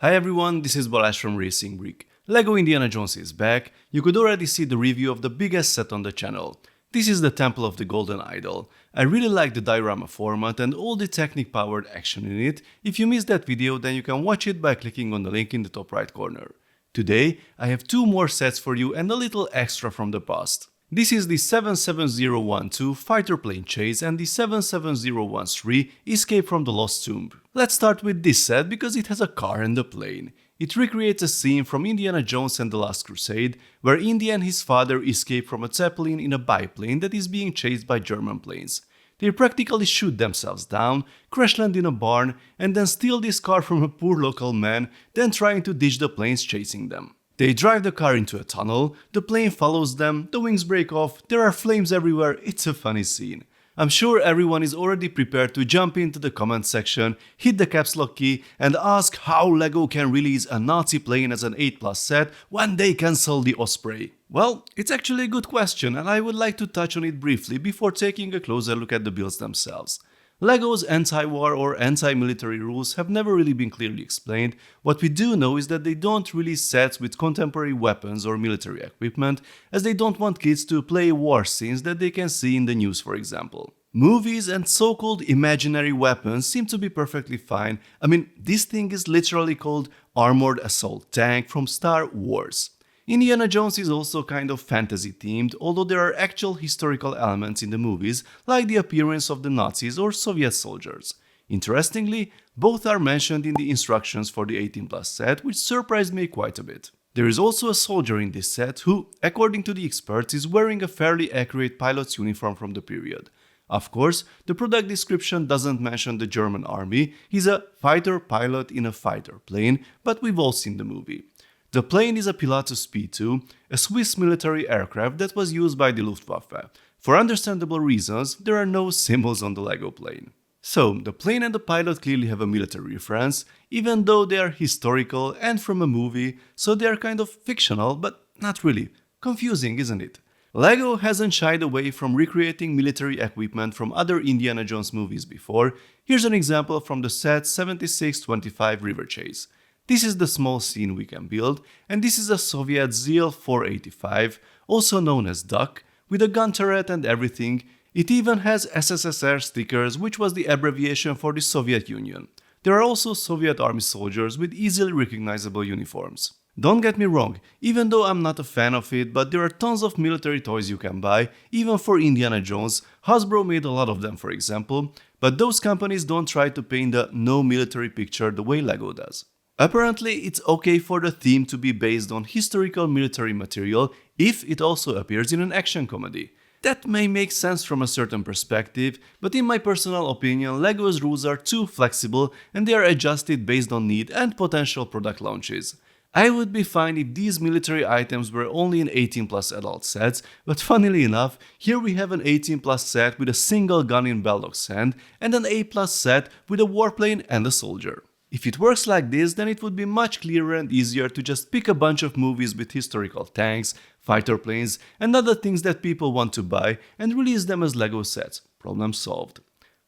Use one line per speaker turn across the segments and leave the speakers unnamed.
Hi everyone, this is Balázs from RacingBrick. LEGO Indiana Jones is back. You could already see the review of the biggest set on the channel. This is the Temple of the Golden Idol. I really like the diorama format and all the Technic-powered action in it. If you missed that video, then you can watch it by clicking on the link in the top right corner. Today, I have two more sets for you and a little extra from the past. This is the 77012 Fighter Plane Chase and the 77013 Escape from the Lost Tomb. Let's start with this set because it has a car and a plane. It recreates a scene from Indiana Jones and the Last Crusade, where Indy and his father escape from a zeppelin in a biplane that is being chased by German planes. They practically shoot themselves down, crash land in a barn, and then steal this car from a poor local man, then trying to ditch the planes chasing them. They drive the car into a tunnel, the plane follows them, the wings break off, there are flames everywhere, it's a funny scene. I'm sure everyone is already prepared to jump into the comment section, hit the caps lock key and ask how LEGO can release a Nazi plane as an 8+ set when they cancel the Osprey. Well, it's actually a good question and I would like to touch on it briefly before taking a closer look at the builds themselves. LEGO's anti-war or anti-military rules have never really been clearly explained. What we do know is that they don't release sets with contemporary weapons or military equipment, as they don't want kids to play war scenes that they can see in the news, for example. Movies and so-called imaginary weapons seem to be perfectly fine. I mean, this thing is literally called Armored Assault Tank from Star Wars. Indiana Jones is also kind of fantasy themed, although there are actual historical elements in the movies, like the appearance of the Nazis or Soviet soldiers. Interestingly, both are mentioned in the instructions for the 18+ set, which surprised me quite a bit. There is also a soldier in this set who, according to the experts, is wearing a fairly accurate pilot's uniform from the period. Of course, the product description doesn't mention the German army, he's a fighter pilot in a fighter plane, but we've all seen the movie. The plane is a Pilatus P-2, a Swiss military aircraft that was used by the Luftwaffe. For understandable reasons, there are no symbols on the LEGO plane. So, the plane and the pilot clearly have a military reference, even though they are historical and from a movie, so they are kind of fictional, but not really. Confusing, isn't it? LEGO hasn't shied away from recreating military equipment from other Indiana Jones movies before. Here's an example from the set 7625 River Chase. This is the small scene we can build, and this is a Soviet ZL-485, also known as Duck, with a gun turret and everything. It even has SSSR stickers, which was the abbreviation for the Soviet Union. There are also Soviet army soldiers with easily recognizable uniforms. Don't get me wrong, even though I'm not a fan of it, but there are tons of military toys you can buy, even for Indiana Jones. Hasbro made a lot of them, for example, but those companies don't try to paint the no military picture the way LEGO does. Apparently, it's okay for the theme to be based on historical military material if it also appears in an action comedy. That may make sense from a certain perspective, but in my personal opinion, LEGO's rules are too flexible and they are adjusted based on need and potential product launches. I would be fine if these military items were only in 18+ adult sets, but funnily enough, here we have an 18+ set with a single gun in Belloq's hand and an A+ set with a warplane and a soldier. If it works like this, then it would be much clearer and easier to just pick a bunch of movies with historical tanks, fighter planes, and other things that people want to buy and release them as LEGO sets. Problem solved.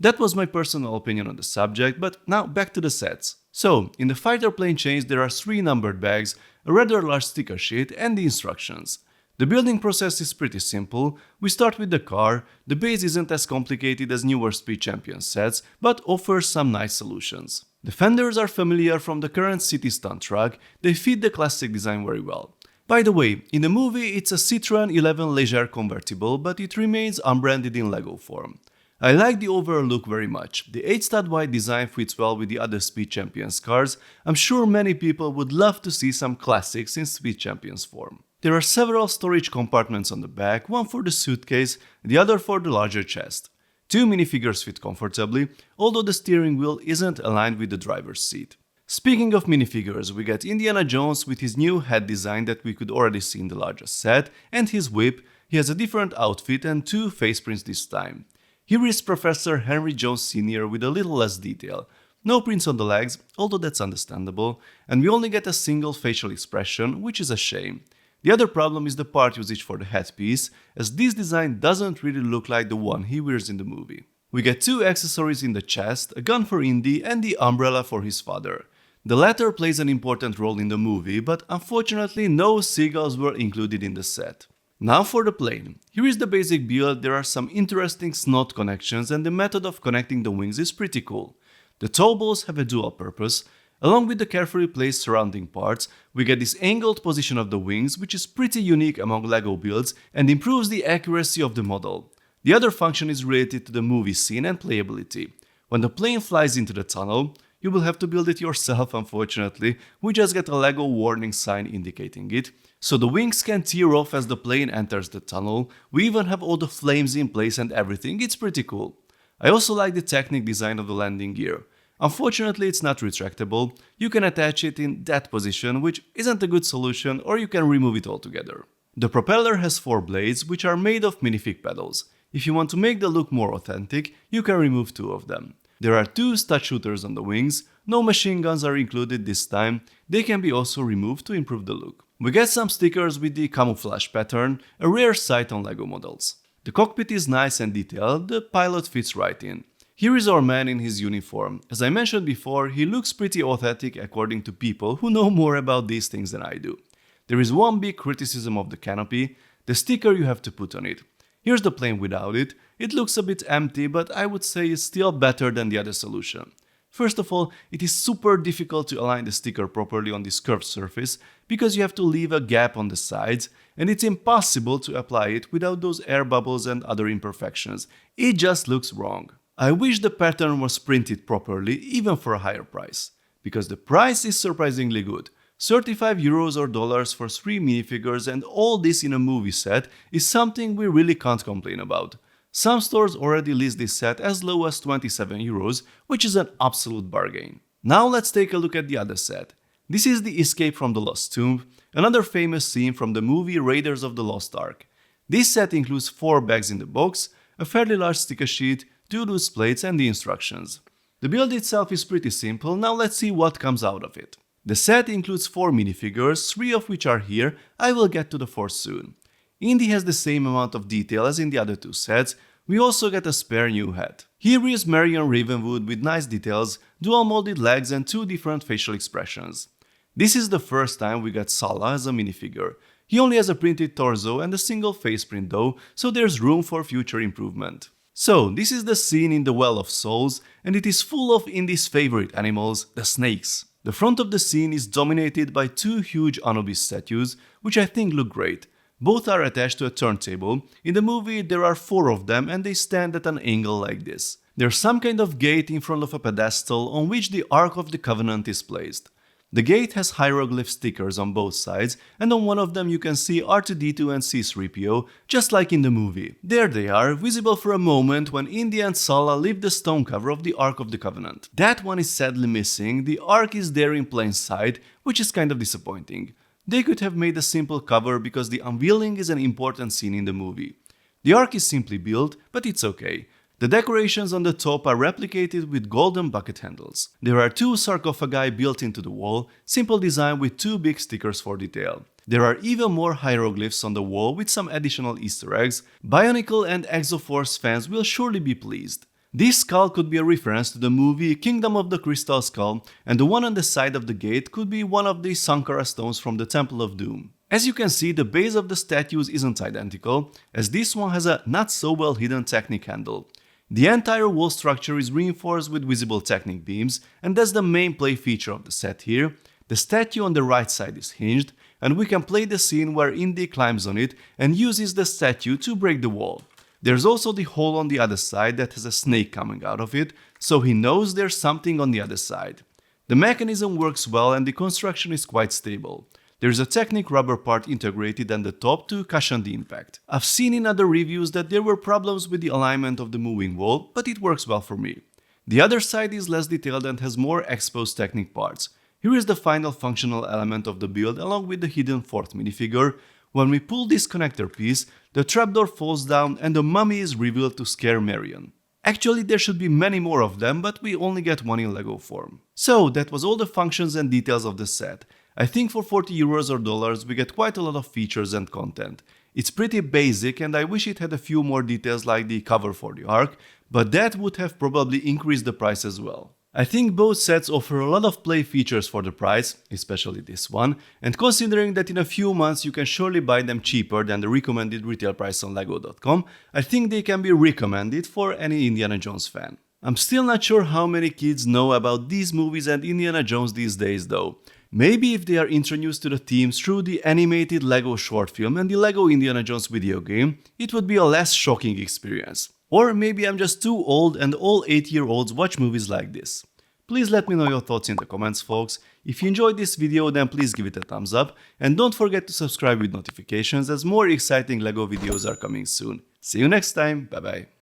That was my personal opinion on the subject, but now back to the sets. So, in the fighter plane chase there are 3 numbered bags, a rather large sticker sheet and the instructions. The building process is pretty simple. We start with the car. The base isn't as complicated as newer Speed Champion sets, but offers some nice solutions. The fenders are familiar from the current City Stunt truck, they fit the classic design very well. By the way, in the movie it's a Citroën 11 Leger convertible, but it remains unbranded in LEGO form. I like the overall look very much. The 8-stud wide design fits well with the other Speed Champions cars. I'm sure many people would love to see some classics in Speed Champions form. There are several storage compartments on the back, one for the suitcase, the other for the larger chest. 2 minifigures fit comfortably, although the steering wheel isn't aligned with the driver's seat. Speaking of minifigures, we get Indiana Jones with his new head design that we could already see in the largest set, and his whip. He has a different outfit and 2 face prints this time. Here is Professor Henry Jones Sr. with a little less detail. No prints on the legs, although that's understandable, and we only get a single facial expression, which is a shame. The other problem is the part usage for the headpiece, as this design doesn't really look like the one he wears in the movie. We get 2 accessories in the chest, a gun for Indy and the umbrella for his father. The latter plays an important role in the movie, but unfortunately no seagulls were included in the set. Now for the plane. Here is the basic build. There are some interesting snot connections and the method of connecting the wings is pretty cool. The toe balls have a dual purpose. Along with the carefully placed surrounding parts, we get this angled position of the wings, which is pretty unique among LEGO builds and improves the accuracy of the model. The other function is related to the movie scene and playability. When the plane flies into the tunnel, you will have to build it yourself, unfortunately. We just get a LEGO warning sign indicating it. So the wings can tear off as the plane enters the tunnel. We even have all the flames in place and everything. It's pretty cool. I also like the technique design of the landing gear. Unfortunately, it's not retractable. You can attach it in that position, which isn't a good solution, or you can remove it altogether. The propeller has 4 blades, which are made of minifig pedals. If you want to make the look more authentic, you can remove 2 of them. There are 2 stud shooters on the wings. No machine guns are included this time. They can be also removed to improve the look. We get some stickers with the camouflage pattern, a rare sight on LEGO models. The cockpit is nice and detailed. The pilot fits right in. Here is our man in his uniform. As I mentioned before, he looks pretty authentic according to people who know more about these things than I do. There is one big criticism of the canopy, the sticker you have to put on it. Here's the plane without it. It looks a bit empty, but I would say it's still better than the other solution. First of all, it is super difficult to align the sticker properly on this curved surface because you have to leave a gap on the sides, and it's impossible to apply it without those air bubbles and other imperfections. It just looks wrong. I wish the pattern was printed properly, even for a higher price, because the price is surprisingly good. 35 euros or dollars for 3 minifigures and all this in a movie set is something we really can't complain about. Some stores already list this set as low as 27 euros, which is an absolute bargain. Now let's take a look at the other set. This is the Escape from the Lost Tomb, another famous scene from the movie Raiders of the Lost Ark. This set includes 4 bags in the box, a fairly large sticker sheet, 2 loose plates and the instructions. The build itself is pretty simple. Now let's see what comes out of it. The set includes 4 minifigures, 3 of which are here. I will get to the 4th soon. Indy has the same amount of detail as in the other 2 sets. We also get a spare new head. Here is Marion Ravenwood with nice details, dual molded legs and 2 different facial expressions. This is the first time we get Sala as a minifigure. He only has a printed torso and a single face print though, so there's room for future improvement. So, this is the scene in the Well of Souls, and it is full of Indy's favorite animals, the snakes. The front of the scene is dominated by 2 huge Anubis statues, which I think look great. Both are attached to a turntable. In the movie there are 4 of them and they stand at an angle like this. There's some kind of gate in front of a pedestal on which the Ark of the Covenant is placed. The gate has hieroglyph stickers on both sides, and on one of them you can see R2-D2 and C-3PO, just like in the movie. There they are, visible for a moment when Indy and Sala lift the stone cover of the Ark of the Covenant. That one is sadly missing. The Ark is there in plain sight, which is kind of disappointing. They could have made a simple cover because the unveiling is an important scene in the movie. The Ark is simply built, but it's okay. The decorations on the top are replicated with golden bucket handles. There are 2 sarcophagi built into the wall, simple design with 2 big stickers for detail. There are even more hieroglyphs on the wall with some additional Easter eggs. Bionicle and Exoforce fans will surely be pleased. This skull could be a reference to the movie Kingdom of the Crystal Skull, and the one on the side of the gate could be one of the Sankara stones from the Temple of Doom. As you can see, the base of the statues isn't identical, as this one has a not so well hidden Technic handle. The entire wall structure is reinforced with visible Technic beams, and that's the main play feature of the set here. The statue on the right side is hinged, and we can play the scene where Indy climbs on it and uses the statue to break the wall. There's also the hole on the other side that has a snake coming out of it, so he knows there's something on the other side. The mechanism works well and the construction is quite stable. There's a Technic rubber part integrated on the top to cushion the impact. I've seen in other reviews that there were problems with the alignment of the moving wall, but it works well for me. The other side is less detailed and has more exposed Technic parts. Here is the final functional element of the build along with the hidden 4th minifigure. When we pull this connector piece, the trapdoor falls down and the mummy is revealed to scare Marion. Actually, there should be many more of them, but we only get one in LEGO form. So, that was all the functions and details of the set. I think for 40 euros or dollars we get quite a lot of features and content. It's pretty basic and I wish it had a few more details like the cover for the Ark, but that would have probably increased the price as well. I think both sets offer a lot of play features for the price, especially this one, and considering that in a few months you can surely buy them cheaper than the recommended retail price on lego.com, I think they can be recommended for any Indiana Jones fan. I'm still not sure how many kids know about these movies and Indiana Jones these days though. Maybe if they are introduced to the themes through the animated Lego short film and the Lego Indiana Jones video game, it would be a less shocking experience. Or maybe I'm just too old and all 8-year-olds watch movies like this. Please let me know your thoughts in the comments, folks. If you enjoyed this video, then please give it a thumbs up and don't forget to subscribe with notifications as more exciting Lego videos are coming soon. See you next time, bye bye.